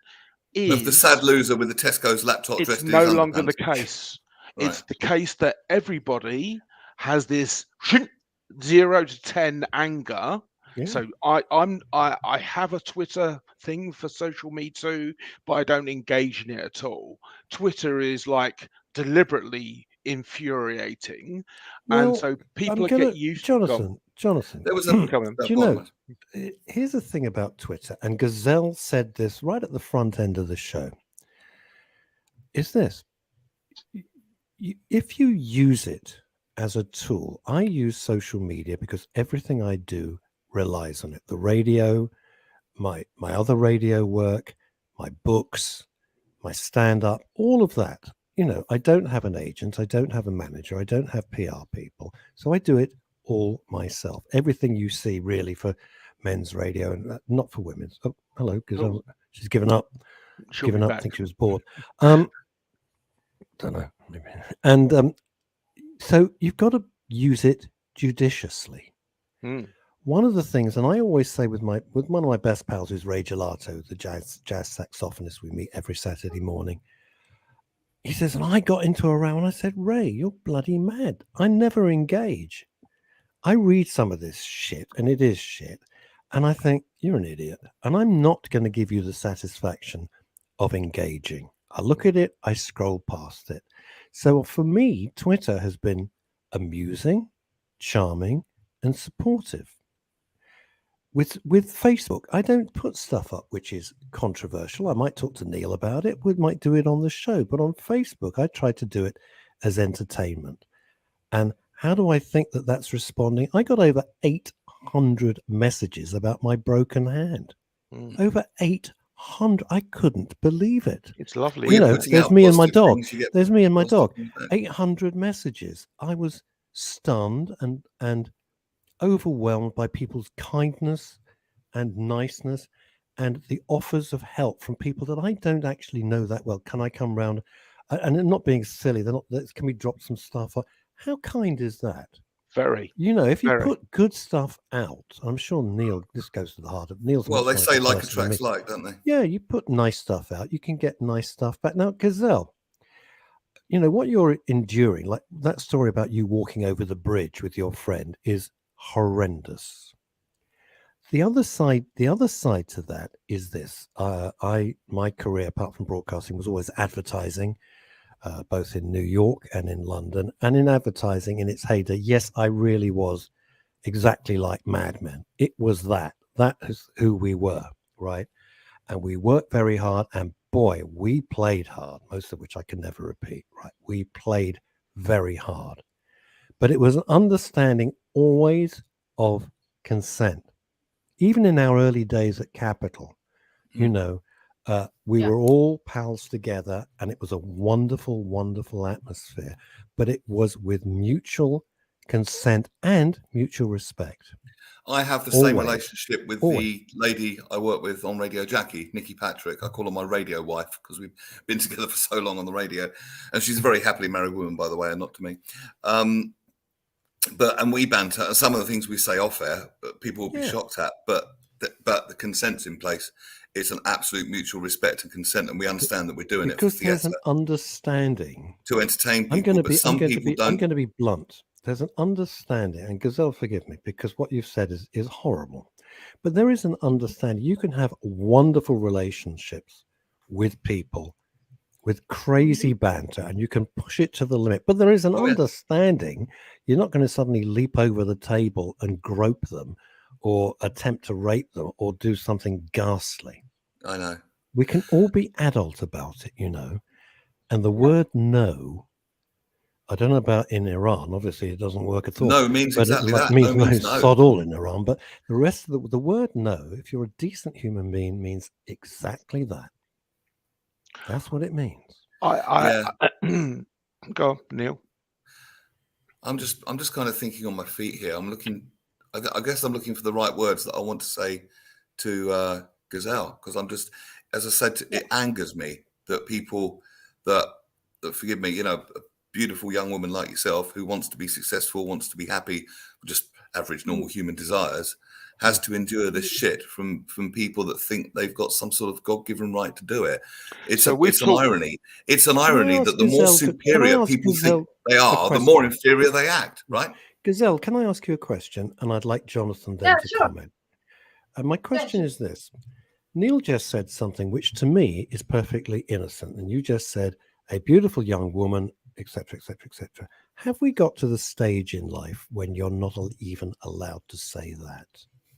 is. Of the sad loser with the Tesco's laptop dressed It's in no his longer underpants. the case. Right. It's the case that everybody has this 0 to 10 anger. Yeah. So I have a Twitter thing for social me too, but I don't engage in it at all. Twitter is like deliberately infuriating, and so people get used to Jonathan, there was do you know, here's the thing about Twitter, and Gazelle said this right at the front end of the show, is this: if you use it as a tool, I use social media because everything I do relies on it. The radio, my other radio work, my books, my stand-up, all of that. You know, I don't have an agent, I don't have a manager, I don't have PR people, so I do it all myself. Everything you see really for men's radio and not for women's. Oh, hello, because she's given up. Given up. I think she was bored. Don't know. Maybe. And so you've got to use it judiciously. One of the things, and I always say with one of my best pals, who's Ray Gelato, the jazz saxophonist we meet every Saturday morning. He says, and I got into a row, and I said, Ray, you're bloody mad. I never engage. I read some of this shit, and it is shit, and I think, you're an idiot, and I'm not going to give you the satisfaction of engaging. I look at it, I scroll past it. So for me, Twitter has been amusing, charming, and supportive. With Facebook, I don't put stuff up which is controversial. I might talk to Neil about it. We might do it on the show. But on Facebook, I try to do it as entertainment. And how do I think that that's responding? I got over 800 messages about my broken hand. Over 800. I couldn't believe it. It's lovely. You know, there's me and my dog. There's me and my dog. 800 messages. I was stunned and overwhelmed by people's kindness and niceness and the offers of help from people that I don't actually know that well. Can I come round? And not being silly, can we drop some stuff? How kind is that? Very. You know, if you put good stuff out, I'm sure Neil, this goes to the heart of Neil's. Well, they say like attracts like, don't they? Yeah, you put nice stuff out, you can get nice stuff back. Now, Gazelle, you know, what you're enduring, like that story about you walking over the bridge with your friend is horrendous. The other side to that is this. My career, apart from broadcasting, was always advertising, both in New York and in London. And in advertising in its heyday, yes, I really was exactly like Mad Men. It was that is who we were, right? And we worked very hard, and boy, we played hard, most of which I can never repeat, right? We played very hard. But it was an understanding always of consent. Even in our early days at Capital, you know, we were all pals together, and it was a wonderful, wonderful atmosphere. But it was with mutual consent and mutual respect. I have the same Always. relationship with Always. the lady I work with on Radio Jackie, Nikki Patrick. I call her my radio wife because we've been together for so long on the radio. And she's a very happily married woman, by the way, and not to me. And we banter. And some of the things we say off air, people will be shocked at. But the consent's in place. It's an absolute mutual respect and consent, and we understand that we're doing it because there's an understanding to entertain people. I'm going to be blunt. There's an understanding, and Gazelle, forgive me, because what you've said is horrible. But there is an understanding. You can have wonderful relationships with people with crazy banter, and you can push it to the limit. But there is an understanding. You're not going to suddenly leap over the table and grope them or attempt to rape them or do something ghastly. I know. We can all be adult about it, you know. And the word no, I don't know about in Iran. Obviously, it doesn't work at all. No means exactly that. Means no means no. Sod all in Iran. But the rest of the word no, if you're a decent human being, means exactly that. That's what it means. Go, Neil. I'm just kind of thinking on my feet here. I'm looking. I guess I'm looking for the right words that I want to say to Gazelle, because I'm just, as I said, it angers me that people that forgive me, you know, a beautiful young woman like yourself who wants to be successful, wants to be happy, just average normal human desires, has to endure this shit from people that think they've got some sort of God-given right to do it. It's an irony. It's an irony that the more superior people think they are, the more inferior they act, right? Gazelle, can I ask you a question? And I'd like Jonathan then to comment. My question is this. Neil just said something which to me is perfectly innocent. And you just said a beautiful young woman, etc., etc., etc. Have we got to the stage in life when you're not even allowed to say that?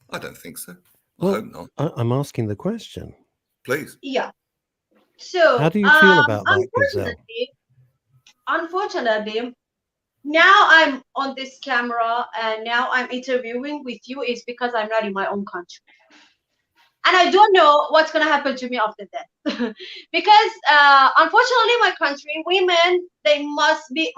I don't think so. I hope not. I'm asking the question. Please. Yeah. So how do you feel about that, Gazelle? Unfortunately, now I'm on this camera and now I'm interviewing with you is because I'm not in my own country. And I don't know what's going to happen to me after that. Because unfortunately, my country, women, they must be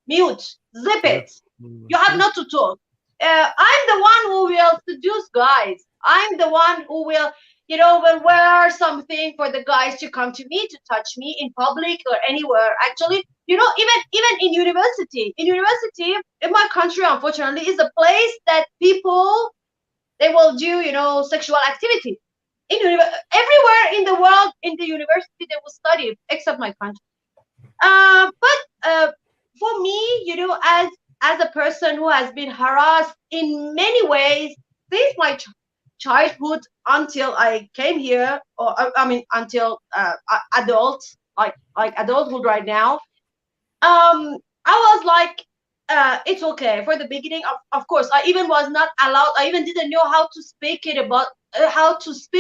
mute, zip it. You have not to talk. I'm the one who will seduce guys. I'm the one who will, will wear something for the guys to come to me, to touch me in public or anywhere. Actually, even in university. In university, in my country, unfortunately, is a place that people, they will do, sexual activity. Everywhere in the world, in the university, they will study, except my country. But for me, as a person who has been harassed in many ways since my childhood until I came here, or until adult, like adulthood right now, I was like, it's okay. For the beginning, of course, I even was not allowed. I even didn't know how to speak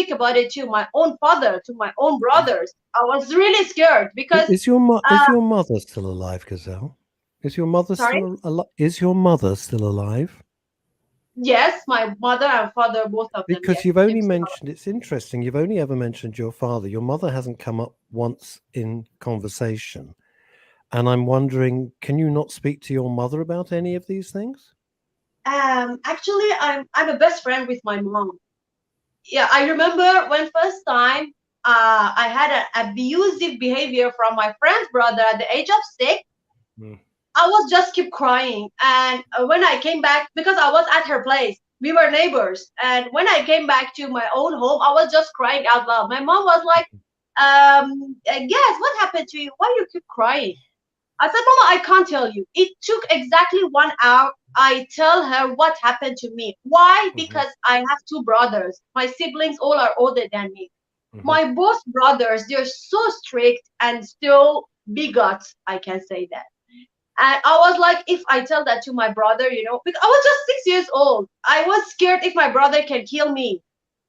about it to my own father, to my own brothers. I was really scared because is your mother still alive, Gazelle? Is your mother still alive? Is your mother still alive? Yes, my mother and father, both of them. Because you've only mentioned, it's interesting, you've only ever mentioned your father. Your mother hasn't come up once in conversation. And I'm wondering, can you not speak to your mother about any of these things? Actually, I'm a best friend with my mom. Yeah, I remember when first time I had an abusive behavior from my friend's brother at the age of 6. I was just keep crying. And when I came back, because I was at her place, we were neighbors. And when I came back to my own home, I was just crying out loud. My mom was like, yes, what happened to you? Why you keep crying? I said, Mama, I can't tell you. It took exactly 1 hour. I tell her what happened to me. Why? Because I have 2 brothers. My siblings all are older than me. My both brothers, they're so strict and still bigot, I can say that. And I was like, if I tell that to my brother, because I was just 6 years old. I was scared if my brother can kill me,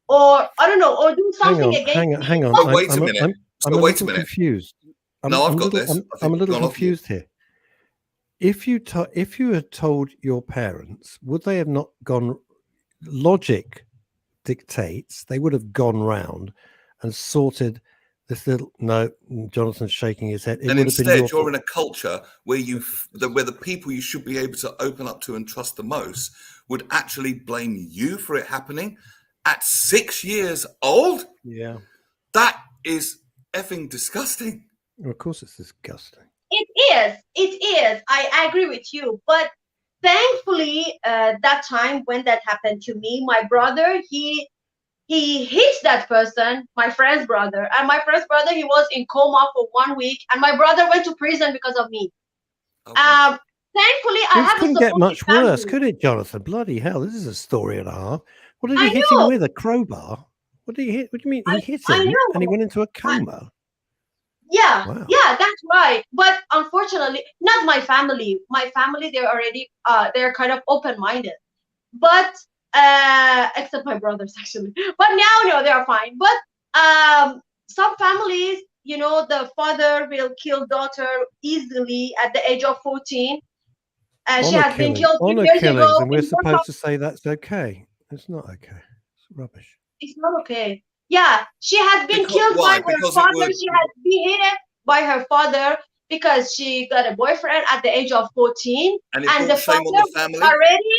or I don't know, or do something against me. Hang on. Wait a minute. I'm a little confused. I'm a little confused here. If you had told your parents, would they have not gone? Logic dictates they would have gone round and sorted This little no, Jonathan's shaking his head. It And would have been instead, your you're in a culture where where the people you should be able to open up to and trust the most would actually blame you for it happening at 6 years old. Yeah, That is effing disgusting. well, of course it's disgusting. It is. It is. I agree with you. But thankfully, that time when that happened to me, my brother, he hit that person, my friend's brother, and my friend's brother, he was in coma for 1 week, and my brother went to prison because of me. Okay. Thankfully, I This have a couldn't get supportive much worse, family. could it, Jonathan? Bloody hell! This is a story and a half. What did I he hit him know. with? A crowbar? What did he hit? What do you mean? He hit I him and he know. went into a coma. Yeah, Wow. yeah, that's right. But unfortunately, not my family. My family, they're already they're kind of open-minded. But except my brothers actually. But now no, they are fine. But some families, you know, the father will kill daughter easily at the age of 14. She has been killed 2 Honor years killings, ago and we're in supposed to say that's okay. It's not okay. It's rubbish. It's not okay. Yeah, she has been killed by Why? her Because it father. would. She has been hated by her father because she got a boyfriend at the age of 14, And it and the brought shame father on the was family. already,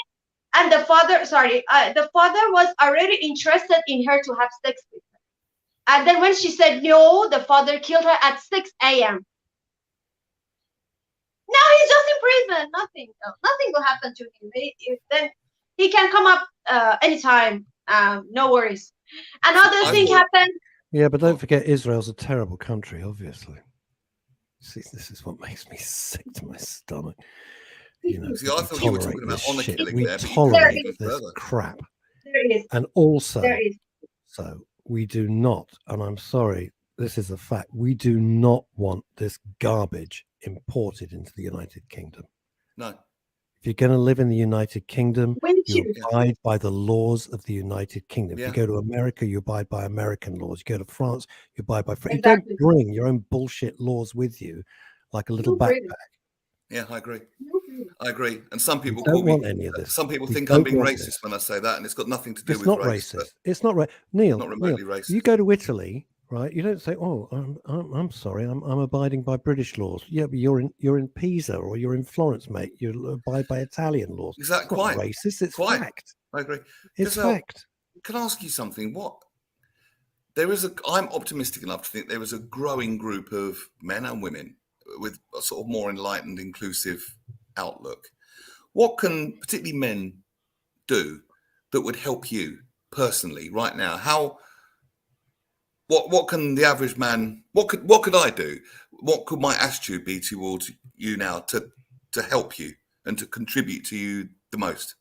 and the father, sorry, the father was already interested in her to have sex with her. And then when she said no, the father killed her at 6 a.m. Now he's just in prison. Nothing will happen to him. Then he can come up anytime. No worries. Another thing happened. Yeah, but don't forget, Israel's a terrible country, obviously. See, this is what makes me sick to my stomach. You know, See, I thought you were talking about honor killing we there, but you tolerate can't this further. crap. There is. And also, There is. so we do not, and I'm sorry, this is a fact, we do not want this garbage imported into the United Kingdom. No. If you're going to live in the United Kingdom, you choose. abide by the laws of the United Kingdom. Yeah. If you go to America, you abide by American laws. You go to France, you abide by France. Exactly. You don't bring your own bullshit laws with you like a little backpack. Yeah, I agree. I agree. And some people don't call want me. any of this. Some people We think I'm don't being want racist this. when I say that, and it's got nothing to do It's with not race. racist. It's not Neil. Not remotely Neil, racist. you go to Italy, right? You don't say, "Oh, I'm sorry, I'm abiding by British laws." Yeah, but you're in Pisa or you're in Florence, mate. You abide by Italian laws. Exactly. It's not racist. It's fact. I agree. It's fact. Can I ask you something? I'm optimistic enough to think there is a growing group of men and women with a sort of more enlightened, inclusive outlook. What can particularly men do that would help you personally right now? What can the average man? What could I do? What could my attitude be towards you now to help you and to contribute to you the most?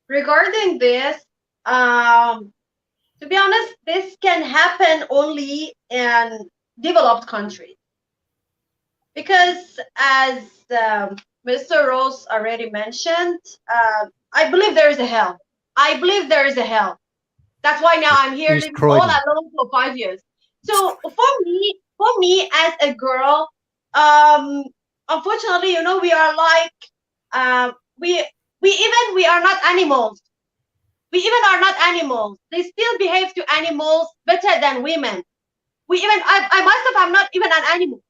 Regarding this, to be honest, this can happen only in developed countries because, as Mr. Rose already mentioned, I believe there is a hell. I believe there is a hell. That's why now I'm here living all alone for 5 years. So for me as a girl, unfortunately, you know, we are like we are not animals. We even are not animals. They still behave to animals better than women. I myself am not even an animal.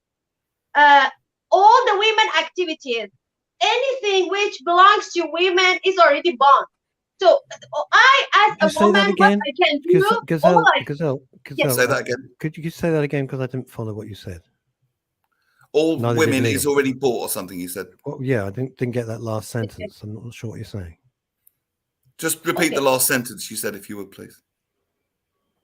All the women activities, anything which belongs to women is already born. So I, as a woman, what I can do, Gazelle, say that again. Could you say that again? Because I didn't follow what you said. All women is already bought, or something you said. Well, yeah, I didn't get that last sentence. I'm not sure what you're saying. Just repeat the last sentence you said, if you would, please.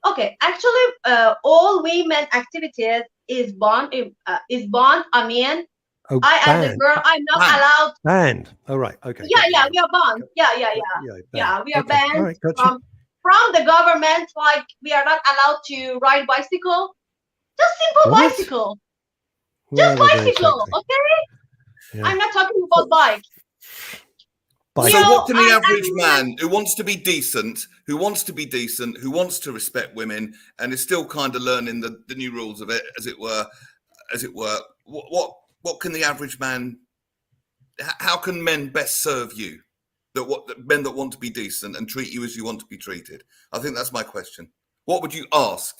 Okay, actually, all women activities is born. I mean, I as a girl, I'm not allowed. Banned. Oh, right. Okay. Yeah, we are banned. Yeah, we are banned from the government. Like, we are not allowed to ride bicycle. Just simple bicycle. Just bicycle, okay? Yeah. I'm not talking about bike. So what can the average man who wants to be decent, who wants to respect women, and is still kind of learning the new rules of it, as it were, what can the average man, how can men best serve you? Men that want to be decent and treat you as you want to be treated? I think that's my question. What would you ask?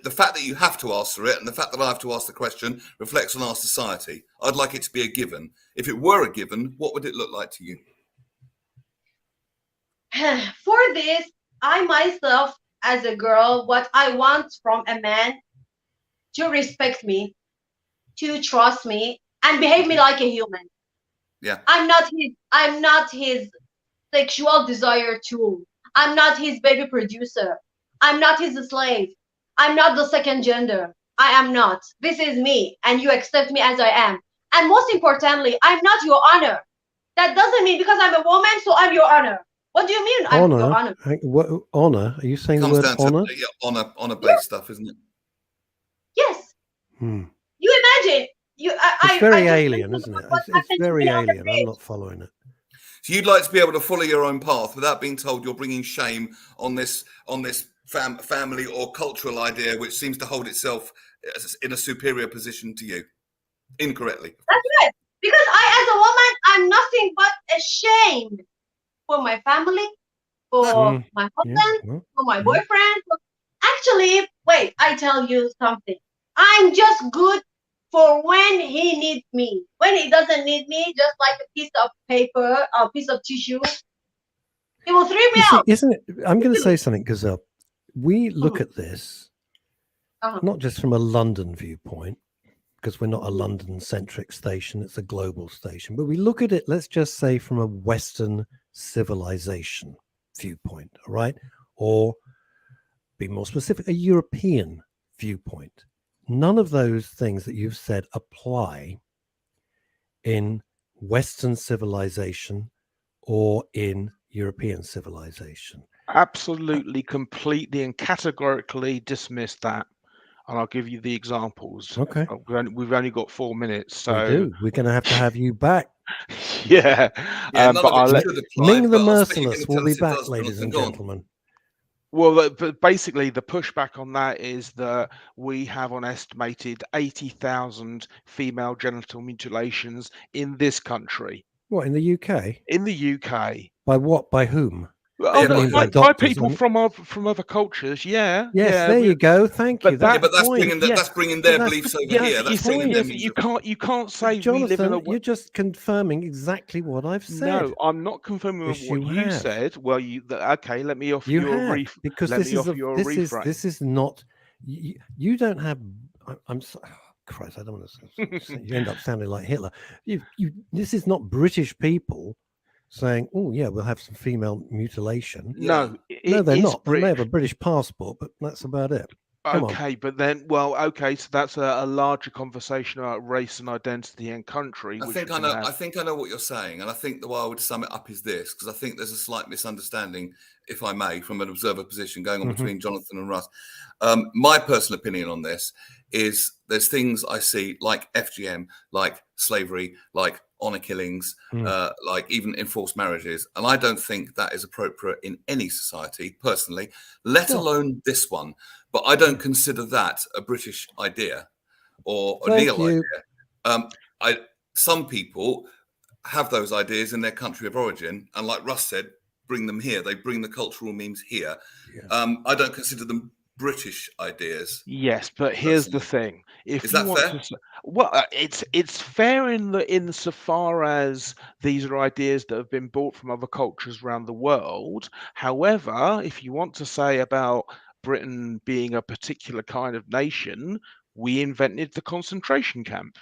The fact that you have to answer it and the fact that I have to ask the question reflects on our society. I'd like it to be a given. If it were a given, what would it look like to you? For this, I myself, as a girl, what I want from a man to respect me, to trust me, and behave me like a human. Yeah. I'm not his sexual desire tool. I'm not his baby producer. I'm not his slave. I'm not the second gender. I am not. This is me, and you accept me as I am. And most importantly, I'm not your honor. That doesn't mean because I'm a woman, so I'm your honor. What do you mean I'm your honor? What honor? Are you saying the word honor? Honor-based stuff, isn't it? Yes. Hmm. You imagine. It's very alien, isn't it? It's very alien. I'm not following it. So you'd like to be able to follow your own path without being told you're bringing shame on this family or cultural idea, which seems to hold itself in a superior position to you, incorrectly. That's right. Because I, as a woman, I'm nothing but ashamed for my family, for my husband, for my boyfriend. Actually, wait, I tell you something. I'm just good for when he needs me. When he doesn't need me, just like a piece of paper, a piece of tissue, he will throw me out. Isn't it? I'm going to say something, Gazelle. We look at this not just from a London viewpoint, because we're not a London-centric station, it's a global station, but we look at it, let's just say, from a Western civilization viewpoint, all right? Or, be more specific, a European viewpoint. None of those things that you've said apply in Western civilization or in European civilization. Absolutely, completely and categorically dismiss that. And I'll give you the examples. Okay. We've only got 4 minutes, so we do. We're going to have you back. Yeah. But I'll let Ming the Merciless will be back, ladies and gentlemen. Well, but basically, the pushback on that is that we have on estimated 80,000 female genital mutilations in this country. What, in the UK? In the UK. By what? By whom? Oh, no, by people from other cultures, yeah. Yes, there you go. Thank you. But that's bringing their beliefs over here. That's bringing them. You can't say Jonathan, we live in you're just confirming exactly what I've said. No, I'm not confirming what you said. Well, okay. Let me offer you a reframe. Because this is not. You don't have. I'm sorry. Christ, I don't want to. You end up sounding like Hitler. This is not British people saying, "Oh yeah, we'll have some female mutilation." No, they're not. They may have a British passport, but that's about it. Okay, but then, so that's a larger conversation about race and identity and country. I think I know what you're saying, and I think the way I would sum it up is this, because I think there's a slight misunderstanding, if I may, from an observer position going on between Jonathan and Russ. My personal opinion on this is there's things I see like FGM, like slavery, like honor killings, like even enforced marriages. And I don't think that is appropriate in any society, personally, let alone this one. But I don't consider that a British idea or a neo idea. Some people have those ideas in their country of origin. And like Russ said, bring them here. They bring the cultural memes here. Yeah. I don't consider them British ideas. Yes, but here's the thing: is that fair? Well, it's fair insofar as these are ideas that have been brought from other cultures around the world. However, if you want to say about Britain being a particular kind of nation, we invented the concentration camp.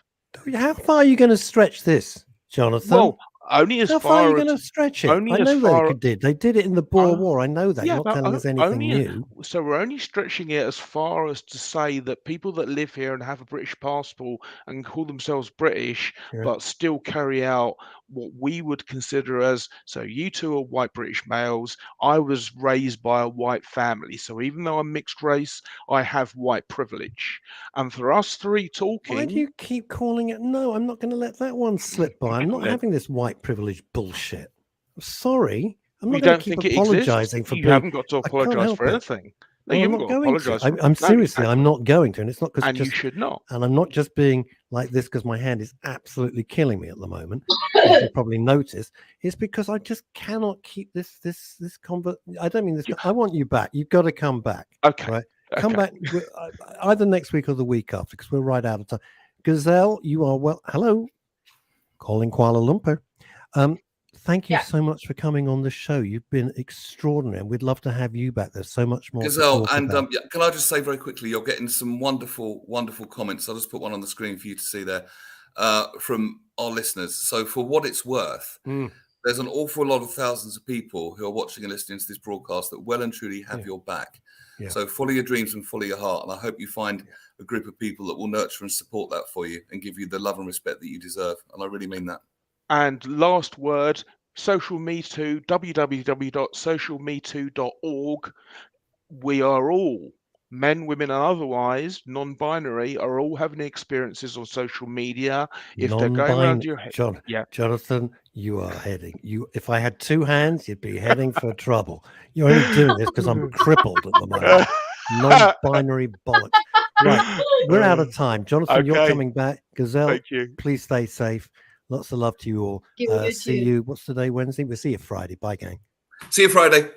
How far are you going to stretch this, Jonathan? Well, only as How far are you going to stretch it? I know they did. They did it in the Boer War. I know that. You're not telling us anything new. So we're only stretching it as far as to say that people that live here and have a British passport and call themselves British, but still carry out what we would consider as, so you two are white British males. I was raised by a white family. So even though I'm mixed race, I have white privilege. And for us three talking... Why do you keep calling it? No, I'm not going to let that one slip by. I'm not having this white privilege bullshit. I'm sorry. I'm not going to keep apologizing for you haven't got to apologize for anything. No, No, you I'm haven't not got to going to. apologise. I'm seriously, I'm exactly. not going to. And it's not because And you should not. and I'm not just being like this because my hand is absolutely killing me at the moment, as you probably noticed. It's because I just cannot keep this I don't mean this. I want you back. You've got to come back. Okay. Right? Come back either next week or the week after, because we're right out of time. Gazelle, you are hello, calling Kuala Lumpur. Thank you so much for coming on the show. You've been extraordinary, and we'd love to have you back. There's so much more Gazelle, to talk and about. can I just say very quickly, you're getting some wonderful, wonderful comments. I'll just put one on the screen for you to see there from our listeners. So for what it's worth, there's an awful lot of thousands of people who are watching and listening to this broadcast that well and truly have your back. Yeah. So follow your dreams and follow your heart. And I hope you find a group of people that will nurture and support that for you and give you the love and respect that you deserve. And I really mean that. And last word, Social Me Too, www.socialmetoo.org. We are all, men, women, and otherwise, non-binary, are all having experiences on social media. If they're going around your head, Jonathan, you are heading. If I had two hands, you'd be heading for trouble. You're only doing this because I'm crippled at the moment. Non-binary bollocks. Right, we're out of time. Jonathan, you're coming back. Gazelle, thank you. Please stay safe. Lots of love to you all. See you. What's today? Wednesday? We'll see you Friday. Bye, gang. See you Friday.